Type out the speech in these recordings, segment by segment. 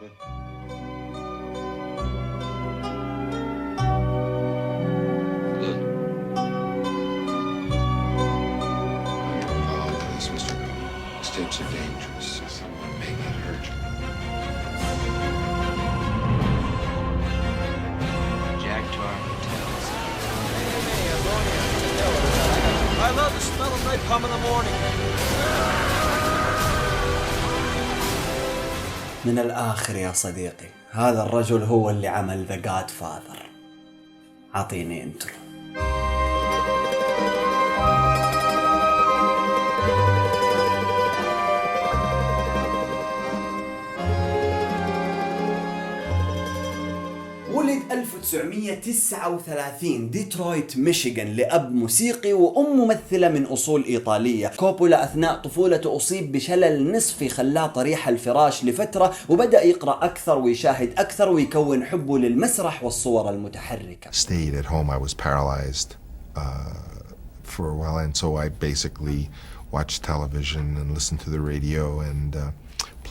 Good. Follow this, Mr. Bell. Steps are dangerous. Someone may get hurt. Jack to our hotels. I love the smell of napalm in the morning. من الآخر يا صديقي، هذا الرجل هو اللي عمل The Godfather. عطيني انترو. ولد 1939 ديترويت ميشيغان لأب موسيقي وأم ممثلة من أصول إيطالية. كوبولا أثناء طفولته أصيب بشلل نصفي خلاه طريح الفراش لفترة، وبدأ يقرأ أكثر ويشاهد أكثر ويكون حبه للمسرح والصور المتحركة. Stayed at home. I was paralyzed for a while, and so I basically watched television and listened to the radio and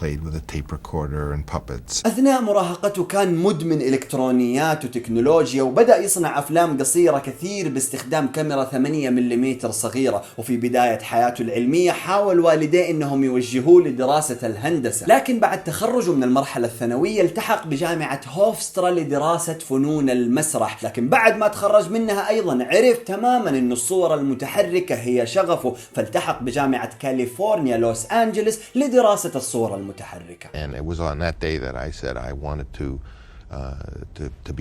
played with a tape recorder and puppets. أثناء مراهقته كان مدمن إلكترونيات وتكنولوجيا، وبدأ يصنع أفلام قصيرة كثير باستخدام كاميرا 8 ملم صغيرة. وفي بداية حياته العلمية حاول والديه إنهم يوجهوه لدراسة الهندسة، لكن بعد تخرجه من المرحلة الثانوية التحق بجامعة هوفسترا لدراسة فنون المسرح. لكن بعد ما تخرج منها أيضا عرف تماما إن الصور المتحركة هي شغفه، فالتحق بجامعة كاليفورنيا لوس أنجلوس لدراسة الصور المتحركة. And it was on that day that I said I wanted to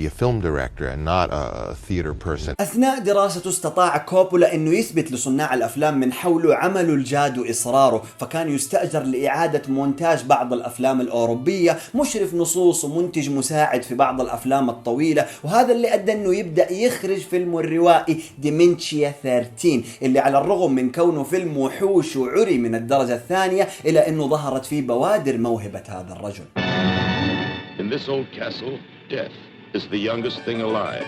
be a film director and not a theater person. أثناء دراسته استطاع كوبولا إنه يثبت لصناع الأفلام من حوله عمله الجاد وإصراره، فكان يستأجر لإعادة مونتاج بعض الأفلام الأوروبية، مشرف نصوص ومنتج مساعد في بعض الأفلام الطويلة. وهذا اللي أدى إنه يبدأ يخرج فيلمه الروائي ديمنشيا 13، اللي على الرغم من كونه فيلم وحوش وعري من الدرجة الثانية إلا إنه ظهرت فيه بوادر موهبة هذا الرجل. In this old castle, death is the youngest thing alive.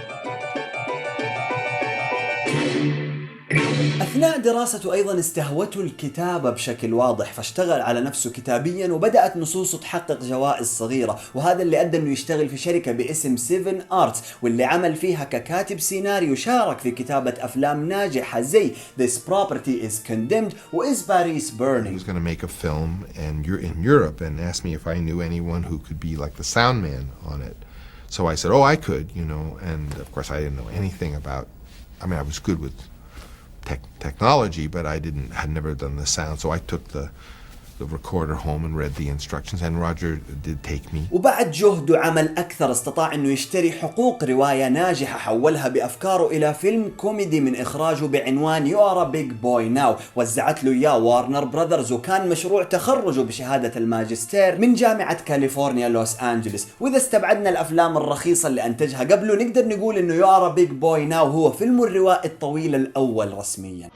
أثناء دراسته أيضا استهوته الكتابة بشكل واضح، فاشتغل على نفسه كتابيا وبدأت نصوصه تحقق جوائز صغيرة. وهذا اللي أدى أنه يشتغل في شركة باسم 7 Arts، واللي عمل فيها ككاتب سيناريو. شارك في كتابة أفلام ناجحة زي This Property is Condemned و Is Paris Burning. I was going to make a film and you're in Europe and asked me if I knew anyone who could be like the sound man on it. So I said, oh, I could, you know, and of course I didn't know anything about, I mean, I was good with technology, but had never done the sound. So I took the recorder home and read the instructions, and Roger did take me. وبعد جهد وعمل أكثر استطاع إنه يشتري حقوق رواية ناجحة، حولها بأفكاره إلى فيلم كوميدي من إخراجه بعنوان You Are a Big Boy Now. وزعت له إياه وارنر براذرز، وكان مشروع تخرجه بشهادة الماجستير من جامعة كاليفورنيا لوس أنجلوس. وإذا استبعدنا الأفلام الرخيصة اللي أنتجها قبله، نقدر نقول إنه You Are a Big Boy Now هو فيلمه الروائي الطويل الأول رسميا.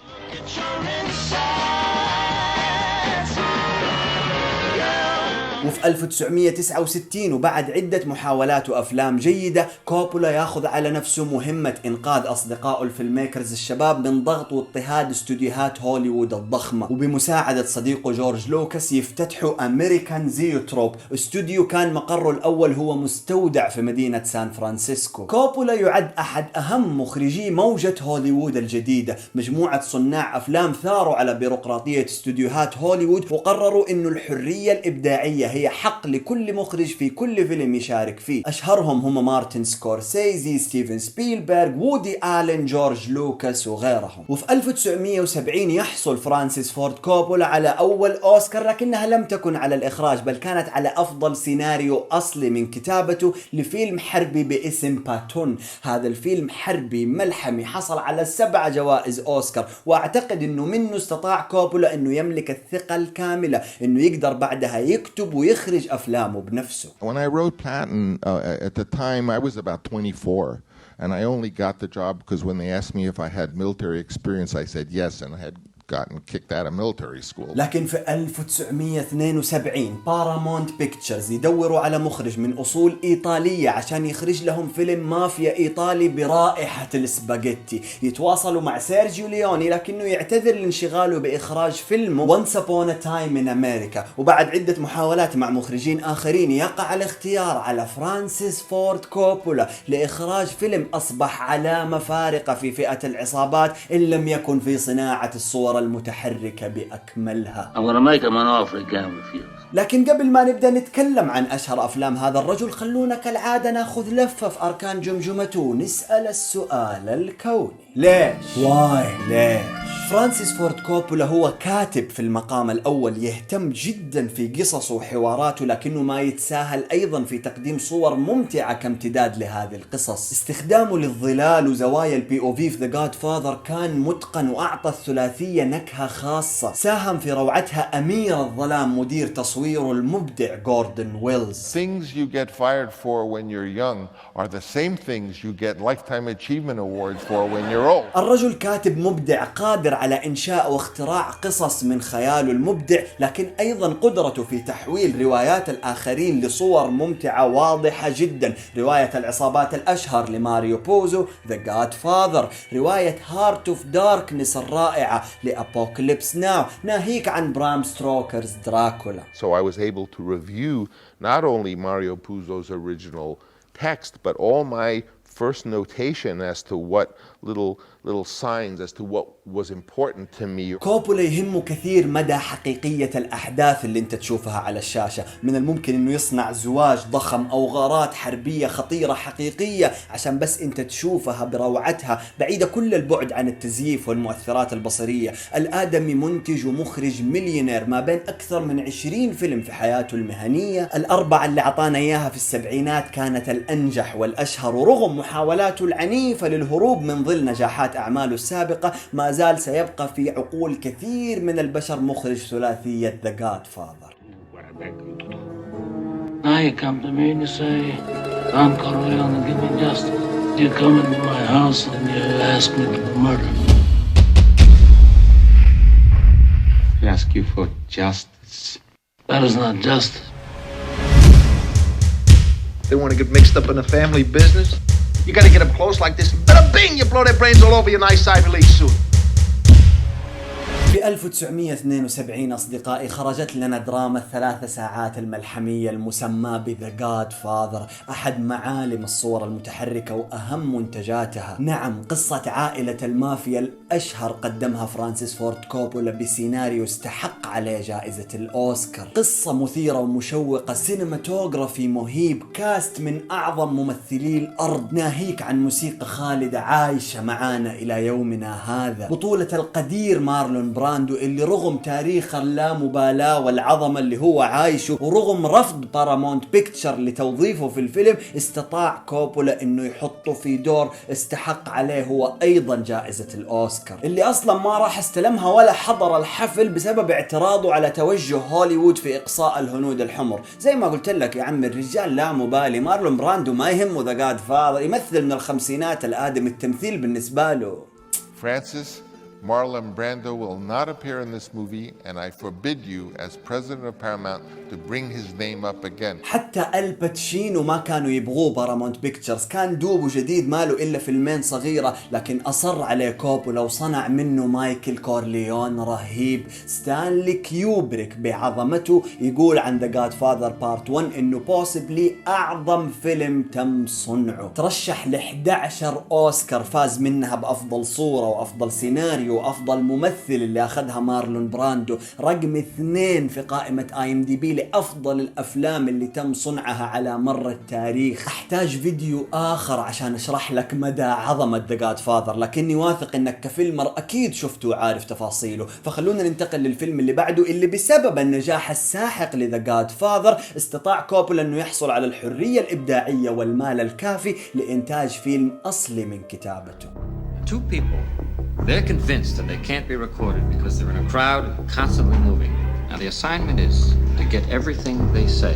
وفي 1969 وبعد عدة محاولات وأفلام جيدة، كوبولا ياخذ على نفسه مهمة إنقاذ أصدقائه الفيلميكرز الشباب من ضغط واضطهاد استوديوهات هوليوود الضخمة. وبمساعدة صديقه جورج لوكاس يفتتحوا أمريكان زيوتروب، استوديو كان مقره الأول هو مستودع في مدينة سان فرانسيسكو. كوبولا يعد أحد أهم مخرجي موجة هوليوود الجديدة. مجموعة صناع أفلام ثاروا على بيروقراطية استوديوهات هوليوود، وقرروا إنه الحرية الإبداعية هي حق لكل مخرج في كل فيلم يشارك فيه. أشهرهم هم مارتن سكورسيزي، ستيفن سبيلبرغ، وودي آلن، جورج لوكاس وغيرهم. وفي 1970 يحصل فرانسيس فورد كوبولا على أول أوسكار، لكنها لم تكن على الإخراج، بل كانت على أفضل سيناريو أصلي من كتابته لفيلم حربي باسم باتون. هذا الفيلم حربي ملحمي حصل على 7 جوائز أوسكار، وأعتقد أنه منه استطاع كوبولا أنه يملك الثقة الكاملة أنه يقدر بعدها يكتب ويخرج أفلامه بنفسه. When I wrote Patton, at the time I was about 24, and I only got the job because when they asked me if I had military experience, I said yes, and I had gotten kicked out of military school. لكن في 1972 بارامونت بيكتشرز يدوروا على مخرج من أصول إيطالية عشان يخرج لهم فيلم مافيا إيطالي برائحة السباغيتي. يتواصلوا مع سيرجيو ليوني لكنه يعتذر لانشغاله بإخراج فيلم Once Upon a Time in America. وبعد عدة محاولات مع مخرجين آخرين يقع الاختيار على فرانسيس فورد كوبولا لإخراج فيلم أصبح علامة فارقة في فئة العصابات إن لم يكن في صناعة الصور المتحركة بأكملها. I'm gonna make him an offer he can't refuse. لكن قبل ما نبدأ نتكلم عن أشهر أفلام هذا الرجل خلونا كالعادة ناخذ لفة في أركان جمجمته ونسأل السؤال الكوني: ليش؟ واي ليش؟ فرانسيس فورد كوبولا هو كاتب في المقام الأول، يهتم جدا في قصصه وحواراته، لكنه ما يتساهل أيضا في تقديم صور ممتعة كامتداد لهذه القصص. استخدامه للظلال وزوايا البي او في ذا جاد فاذر كان متقن وأعطى الثلاثية نكهة خاصة. ساهم في روعتها أمير الظلام مدير تصويره المبدع جوردن ويلز. Things you get fired for when you're young are the same things you get lifetime achievement awards for when you're old. الرجل كاتب مبدع قادر على إنشاء واختراع قصص من خياله المبدع، لكن أيضا قدرته في تحويل روايات الآخرين لصور ممتعة واضحة جدا. رواية العصابات الأشهر لماريو بوزو The Godfather، رواية Heart of Darkness الرائعة لأبوكاليبس ناو، ناهيك عن برام ستروكرز دراكولا. So I was able to review not only Mario Puzo's original text, but all my first notation as to what little signs as to what was important to me. كوبولا يهمه كثير مدى حقيقية الأحداث اللي انت تشوفها على الشاشة. من الممكن انه يصنع زواج ضخم او غارات حربية خطيرة حقيقية عشان بس انت تشوفها بروعتها بعيدة كل البعد عن التزييف والمؤثرات البصرية. الآدمي منتج ومخرج مليونير، ما بين أكثر من 20 فيلم في حياته المهنية. الأربعة اللي عطانا إياها في السبعينات كانت الأنجح والأشهر، ورغم محاولاته العنيفة للهروب من ظل نجاحات أعماله السابقة ما زال سيبقى في عقول كثير من البشر مخرج ثلاثية The Godfather. Now you come to me and you say, Don Corleone, give me justice. You come into my house and you ask me to murder. I ask you for justice. That is not justice. They want to get mixed up in a family business? You gotta get up close like this. Bada bing! You blow their brains all over your nice Ivy League suit. في 1972 أصدقائي خرجت لنا دراما ال3 ساعات الملحمية المسمى بذا جاد فاذر، أحد معالم الصور المتحركة وأهم منتجاتها. نعم، قصة عائلة المافيا الأشهر قدمها فرانسيس فورد كوبولا بسيناريو استحق عليه جائزة الأوسكار. قصة مثيرة ومشوقة، سينماتوغرافي مهيب، كاست من أعظم ممثلي الأرض، ناهيك عن موسيقى خالدة عايشة معانا إلى يومنا هذا. بطولة القدير مارلون براندو اللي رغم تاريخ اللامبالاة والعظمة اللي هو عايشه ورغم رفض بارامونت بيكتشر لتوظيفه في الفيلم استطاع كوبولا انه يحطه في دور استحق عليه هو ايضا جائزة الاوسكار، اللي اصلا ما راح استلمها ولا حضر الحفل بسبب اعتراضه على توجه هوليوود في اقصاء الهنود الحمر. زي ما قلت لك يا عم، الرجال لا مبالي، مارلون براندو ما يهمه ذا جاد فاذر، يمثل من الخمسينات الآدم، التمثيل بالنسبة له. Francis, Marlon Brando will not appear in this movie, and I forbid you, as president of Paramount, to bring his name up again. حتى الباتشينو ما كانوا يبغوه بارامونت بيكتشرز، كان دوبه جديد ماله إلا فيلمين صغيرة، لكن أصر عليه كوبولا وصنع منه مايكل كورليون رهيب. ستانلي كيوبريك بعظمته يقول عن The Godfather Part 1 إنه possibly أعظم فيلم تم صنعه. ترشح ل11 أوسكار، فاز منها بأفضل صورة وأفضل سيناريو وأفضل ممثل اللي أخذها مارلون براندو، رقم 2 في قائمة IMDb لأفضل الأفلام اللي تم صنعها على مر التاريخ. أحتاج فيديو آخر عشان أشرح لك مدى عظمة The Godfather، لكني واثق إنك كفيلمر أكيد شفته وعارف تفاصيله، فخلونا ننتقل للفيلم اللي بعده، اللي بسبب النجاح الساحق لذا Godfather استطاع كوبولا إنه يحصل على الحرية الإبداعية والمال الكافي لإنتاج فيلم أصلي من كتابته. Two people, they're convinced that they can't be recorded because they're in a crowd constantly moving. Now the assignment is to get everything they say.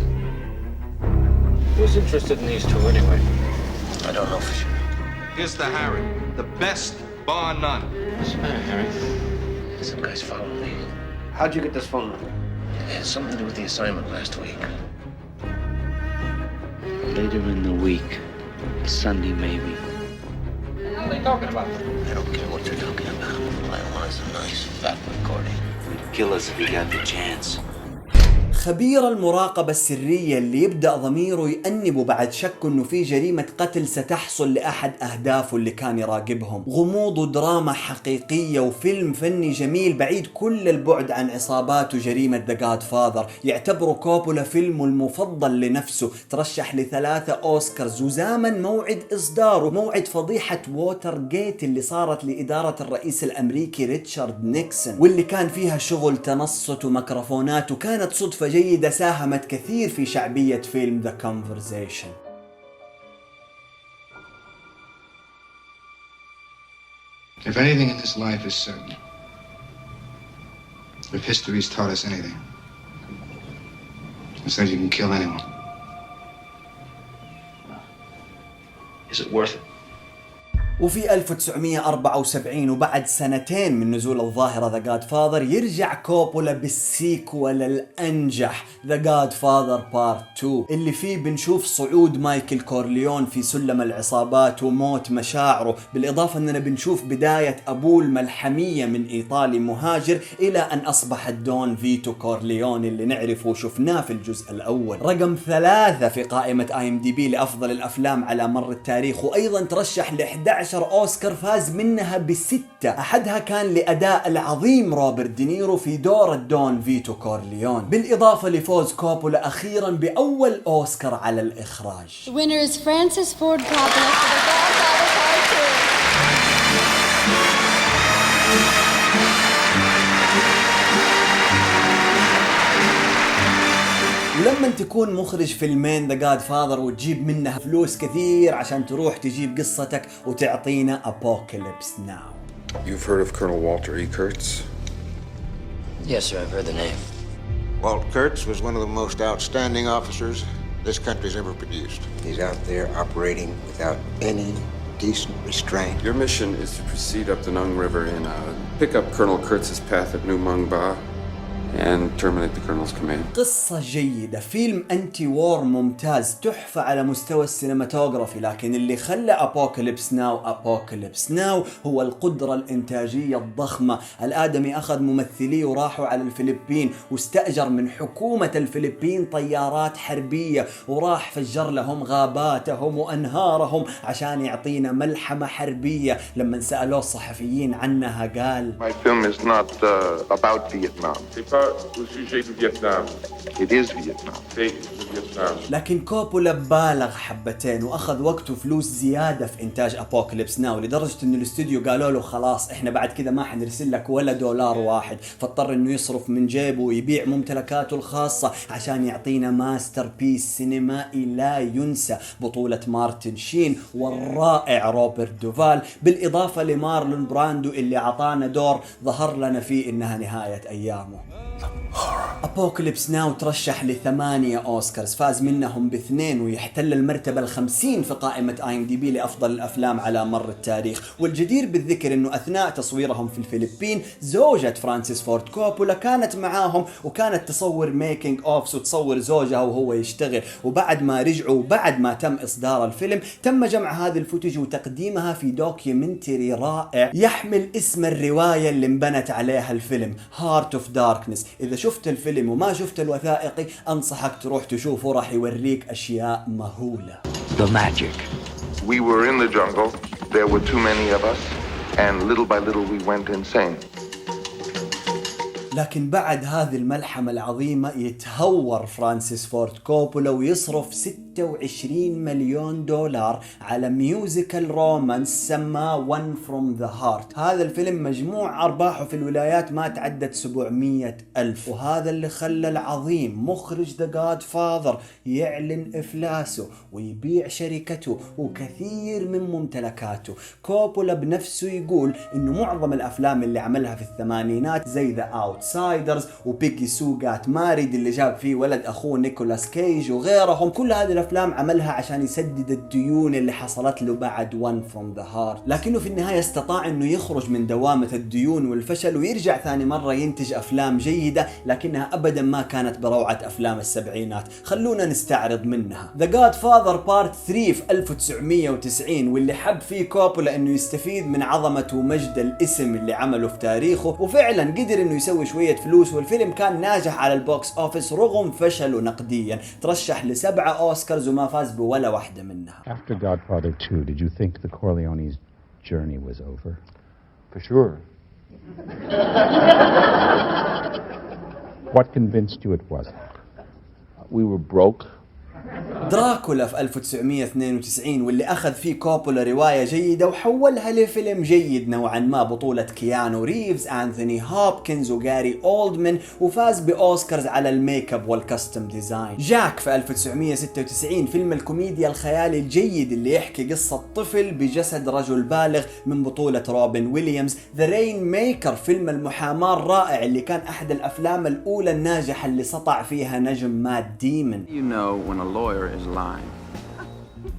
Who's interested in these two anyway? I don't know for sure. Here's the Harry, the best bar none. What's the matter, Harry? Some guys following me. How'd you get this phone? It had something to do with the assignment last week. Later in the week. Sunday, maybe. What are they talking about? I don't care what they're talking about. All I want is a nice fat recording. He'd kill us if he got the chance. خبير المراقبة السرية اللي يبدأ ضميره يأنبه بعد شك انه في جريمة قتل ستحصل لأحد أهدافه اللي كان يراقبهم. غموض ودراما حقيقية وفيلم فني جميل بعيد كل البعد عن عصابات وجريمة The Godfather. يعتبره كوبولا فيلمه المفضل لنفسه، ترشح ل3 أوسكارز وزامن موعد إصداره، موعد فضيحة ووتر جيت اللي صارت لإدارة الرئيس الأمريكي ريتشارد نيكسون، واللي كان فيها شغل تنصت وميكروفونات، وكانت صدفة جيدة ساهمت كثير في شعبية فيلم The Conversation. If anything in this life is certain, if history's taught us anything, it says you can kill anyone. Is it worth it? وفي 1974 وبعد سنتين من نزول الظاهرة The Godfather يرجع كوبولا بالسيكوال الأنجح The Godfather Part 2 اللي فيه بنشوف صعود مايكل كورليون في سلم العصابات وموت مشاعره، بالإضافة أننا بنشوف بداية أبوه الملحمية من إيطالي مهاجر إلى أن أصبح الدون فيتو كورليون اللي نعرفه وشفناه في الجزء الأول. رقم 3 في قائمة IMDb لأفضل الأفلام على مر التاريخ، وأيضا ترشح ل11 أوسكار، فاز منها ب6. أحدها كان لأداء العظيم روبرت دينيرو في دور الدون فيتو كورليون، بالإضافة لفوز كوبولا أخيرا بأول أوسكار على الإخراج. The winner is Francis Ford Coppola for The Godfather ولما تكون مخرج فيلمين The Godfather وتجيب منها فلوس كثير عشان تروح تجيب قصتك وتعطينا Apocalypse Now. You've heard of Colonel Walter E. Kurtz? Yes, sir, I've heard the name. Walt Kurtz was one of the most outstanding officers this country's ever produced. He's out there operating without any decent restraint. Your mission is to proceed up the Nung River and pick up Colonel Kurtz's path at New Mung Ba and terminate the Colonel's command. قصة جيدة، فيلم أنتي وور ممتاز، تحفة على مستوى السينماتوغرافي، لكن اللي خلى أبوكاليبس ناو هو القدرة الإنتاجية الضخمة. الآدمي أخذ ممثليه وراحوا على الفلبين واستأجر من حكومة الفلبين طيارات حربية وراح فجر لهم غاباتهم وأنهارهم عشان يعطينا ملحمة حربية. لما سألوه الصحفيين عنها قال My film is not about Vietnam. It is Vietnam. لكن كوبولا بالغ حبتين واخذ وقته فلوس زياده في انتاج ابوكاليبس ناو، لدرجه انه الاستوديو قالوا له خلاص احنا بعد كذا ما حنرسل لك ولا دولار واحد، فاضطر انه يصرف من جيبه ويبيع ممتلكاته الخاصه عشان يعطينا ماستر بيس سينمائي لا ينسى، بطوله مارتن شين والرائع روبرت دوفال، بالاضافه لمارلون براندو اللي عطانا دور ظهر لنا فيه انها نهايه ايامه. أبوكاليبس ناو ترشح ل8 أوسكارز، فاز منهم ب2 ويحتل المرتبة ال50 في قائمة IMDb لأفضل الأفلام على مر التاريخ. والجدير بالذكر أنه أثناء تصويرهم في الفلبين زوجة فرانسيس فورد كوبولا كانت معاهم وكانت تصور ميكينج أوفس وتصور زوجها وهو يشتغل، وبعد ما رجعوا وبعد ما تم إصدار الفيلم تم جمع هذه الفوتج وتقديمها في دوكيومنتري رائع يحمل اسم الرواية اللي انبنت عليها الفيلم Heart of Darkness. إذا شفت الفيلم وما شفت الوثائقي أنصحك تروح تشوفه، راح يوريك أشياء مهولة. The magic. We were in the jungle. There were too many of us, and little by little we went insane. لكن بعد هذه الملحمة العظيمة يتهور فرانسيس فورد كوبولا ويصرف 26 مليون دولار على ميوزيكال رومانس سماه One from the Heart. هذا الفيلم مجموع أرباحه في الولايات ما تعدت 700,000، وهذا اللي خلى العظيم مخرج The Godfather يعلن إفلاسه ويبيع شركته وكثير من ممتلكاته. كوبولا بنفسه يقول إنه معظم الأفلام اللي عملها في الثمانينات زي The Outsiders اوتسايدرز وبيجي سو جات ماريد اللي جاب فيه ولد اخوه نيكولاس كيج وغيرهم. كل هذه الافلام عملها عشان يسدد الديون اللي حصلت له بعد One from the Heart، لكنه في النهاية استطاع انه يخرج من دوامة الديون والفشل ويرجع ثاني مرة ينتج افلام جيدة، لكنها ابدا ما كانت بروعة افلام السبعينات. خلونا نستعرض منها The Godfather Part 3 في 1990، واللي حب فيه كوبولا انه يستفيد من عظمة ومجد الاسم اللي عمله في تاريخه، وفعلا قدر انه يسوي شوية فلوس، والفيلم كان ناجح على البوكس اوفيس رغم فشله نقديا. ترشح ل7 اوسكارز وما فاز بولا واحدة منها. After Godfather 2, did you think the Corleone's journey was over? For sure. What convinced you it wasn't? We were broke. دراكولا في 1992، واللي أخذ فيه كوبولا رواية جيدة وحولها لفيلم جيد نوعا ما، بطولة كيانو ريفز، أنثوني هوبكنز وغاري أولدمان، وفاز بأوسكارز على الميك اب والكاستم ديزاين. جاك في 1996، فيلم الكوميديا الخيالي الجيد اللي يحكي قصة طفل بجسد رجل بالغ من بطولة روبن ويليامز. ذا رين ميكر، فيلم المحاماة الرائع اللي كان أحد الأفلام الأولى الناجحة اللي سطع فيها نجم مات ديمون. lawyer is lying.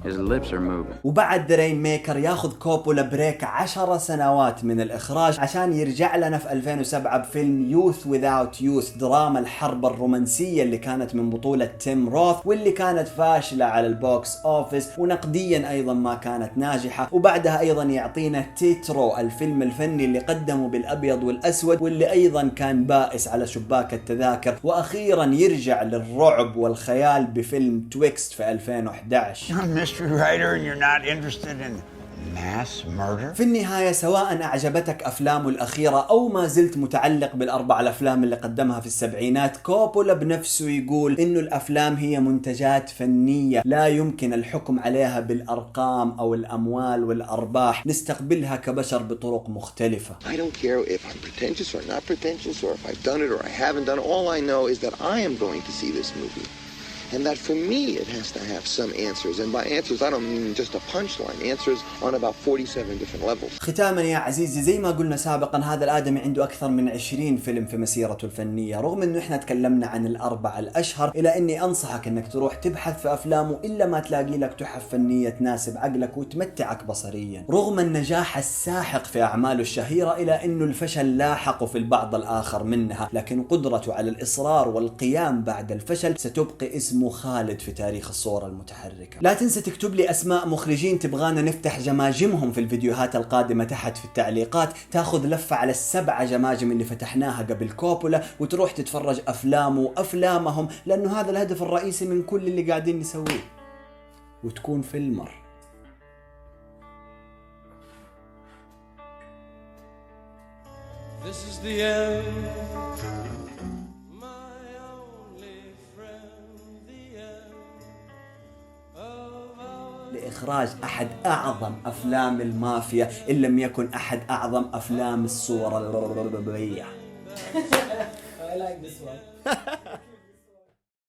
His lips are moving. وبعد ذا رين ميكر ياخذ كوبولا بريك 10 سنوات من الإخراج عشان يرجع لنا في 2007 بفيلم يوث وذاوت يوث، دراما الحرب الرومانسية اللي كانت من بطولة تيم روث، واللي كانت فاشلة على البوكس اوفيس ونقديا أيضا ما كانت ناجحة. وبعدها أيضا يعطينا تيترو، الفيلم الفني اللي قدمه بالأبيض والأسود واللي أيضا كان بائس على شباك التذاكر. وأخيرا يرجع للرعب والخيال بفيلم تويكست في 2011. Writer and you're not interested in mass murder. في النهاية سواء أعجبتك أفلامه الأخيرة أو ما زلت متعلق بالأربع الأفلام اللي قدمها في السبعينات، كوبولا بنفسه يقول إنه الأفلام هي منتجات فنية لا يمكن الحكم عليها بالأرقام أو الأموال والأرباح، نستقبلها كبشر بطرق مختلفة. I don't care if I'm pretentious or not pretentious or if I've done it or I haven't done it. All I know is that I am going to see this movie. And that for me it has to have some answers, and by answers I don't mean just a punchline, answers on about 47 different levels. ختاما يا عزيزي، زي ما قلنا سابقا، هذا الآدمي عنده أكثر من 20 فيلم في مسيرته الفنية، رغم انه احنا تكلمنا عن الأربعة الأشهر، إلى اني أنصحك انك تروح تبحث في أفلامه إلا ما تلاقي لك تحف فنية تناسب عقلك وتمتعك بصريا. رغم النجاح الساحق في أعماله الشهيرة، إلى انه الفشل لاحقه في البعض الآخر منها، لكن قدرته على الإصرار والقيام بعد الفشل ستبقي اسمه خالد في تاريخ الصورة المتحركة. لا تنسى تكتب لي أسماء مخرجين تبغانا نفتح جماجمهم في الفيديوهات القادمة تحت في التعليقات، تاخذ لفة على ال7 جماجم اللي فتحناها قبل كوبولا وتروح تتفرج أفلامه وأفلامهم، لأنه هذا الهدف الرئيسي من كل اللي قاعدين نسويه، وتكون فيلمر. This is the end. لإخراج أحد أعظم أفلام المافيا، إن لم يكن أحد أعظم أفلام الصورة الربيعية. I like this one.